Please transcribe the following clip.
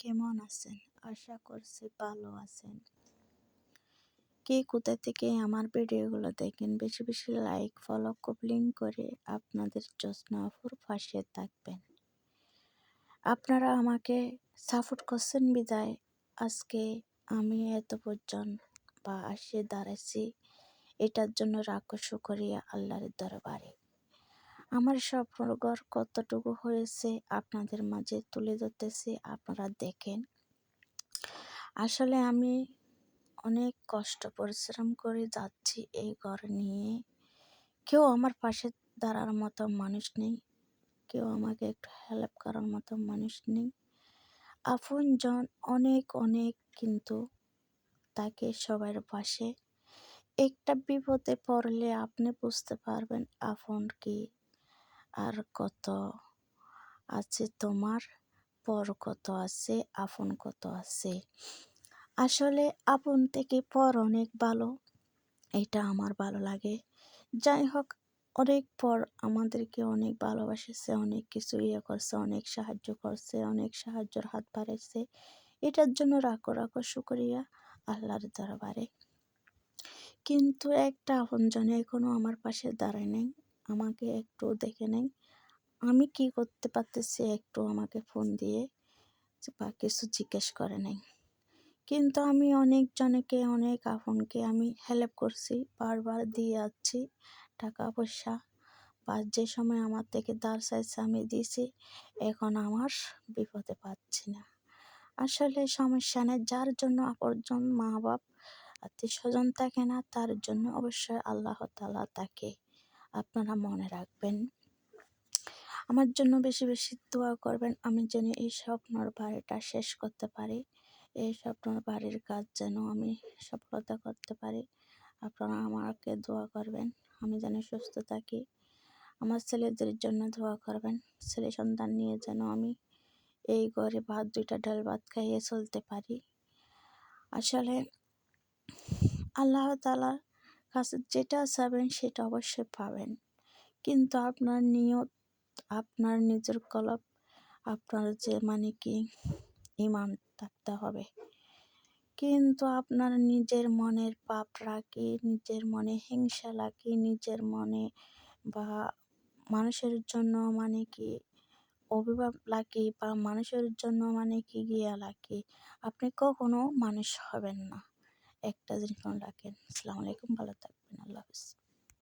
কেমন আছেন? আশা করছি ভালো আছেন। কে কোথা থেকে আমার ভিডিওগুলো দেখেন, বেশি বেশি লাইক, ফলো, কপলিং করে আপনাদের জোৎস্না আপুর পাশে থাকবেন। আপনারা আমাকে সাপোর্ট করছেন বিদায় আজকে আমি এত পর্যন্ত আসে দাঁড়াইছি। এটার জন্য রাখো শুকরিয়া আল্লাহর দরবারে। আমার সফর কতটুকু হয়েছে আপনাদের মাঝে তুলে ধরতেছি, আপনারা দেখেন। আসলে আমি অনেক কষ্ট পরিশ্রম করে যাচ্ছি এই ঘর নিয়ে। কেউ আমার পাশে দাঁড়ার মতো মানুষ নেই, কেউ আমাকে একটু হেল্প করার মতো মানুষ নেই। আপনজন অনেক অনেক, কিন্তু তাকে সবার পাশে। একটা বিপদে পড়লে আপনি বুঝতে পারবেন আপন কি, আর কত আছে তোমার, পর কত আছে, আপন কত আছে। আসলে আপন থেকে পর অনেক ভালো, এটা আমার ভালো লাগে। যাই হোক, অনেক পর আমাদেরকে অনেক ভালোবাসেছে, অনেক কিছু করছে, অনেক সাহায্য করছে, অনেক সাহায্যের হাত বাড়াইছে। এটার জন্য রাখো রাখো শুকরিয়া আল্লাহর দরবারে। কিন্তু একটা আপনজন এখনো আমার পাশে দাঁড়ায় নাই, আমাকে একটু দেখে নেই আমি কি করতে পারতেছি, একটু আমাকে ফোন দিয়ে বা কিছু জিজ্ঞেস করে নাই। কিন্তু আমি অনেকজনকে, অনেক আপনকে আমি হেল্প করছি, বারবার দিয়ে যাচ্ছি টাকা পয়সা, বা যে সময় আমার থেকে ধার চাইছে আমি দিয়েছি। এখন আমার বিপদে পাচ্ছি না। আসলে সমস্যা নেই, যার জন্য আপনজন মা বাপ আত্মীয় স্বজন থাকে না, তার জন্য অবশ্যই আল্লাহ তাআলা থাকে। আপনারা মনে রাখবেন, আমার জন্য বেশি বেশি দোয়া করবেন, আমি যেন এই স্বপ্নর বাড়িটা শেষ করতে পারি, এই স্বপ্নর বাড়ির কাজ যেন আমি সফলতা করতে পারি। আপনারা আমাকে দোয়া করবেন, আমি যেন সুস্থ থাকি। আমার ছেলেদের জন্য দোয়া করবেন, ছেলে সন্তান নিয়ে যেন আমি এই ঘরে ভাত, দুইটা ডাল ভাত খাইয়ে চলতে পারি। আসলে আল্লাহ তাআলার কাছে যেটা চাবেন সেটা অবশ্যই পাবেন, কিন্তু আপনার নিয়ত, আপনার নিজের কলব, আপনার যে ঈমান থাকতে হবে। কিন্তু আপনার নিজের মনের পাপ রাখি, নিজের মনে হিংসা রাখি, নিজের মনে বা মানুষের জন্য অভিভাব লাগি, বা মানুষের জন্য গিয়া লাগি, আপনি কখনো মানুষ হবেন না। একটা জিনিস মনে রাখেন। আসসালামু আলাইকুম, ভালো থাকবেন, আল্লাহ হাফেজ।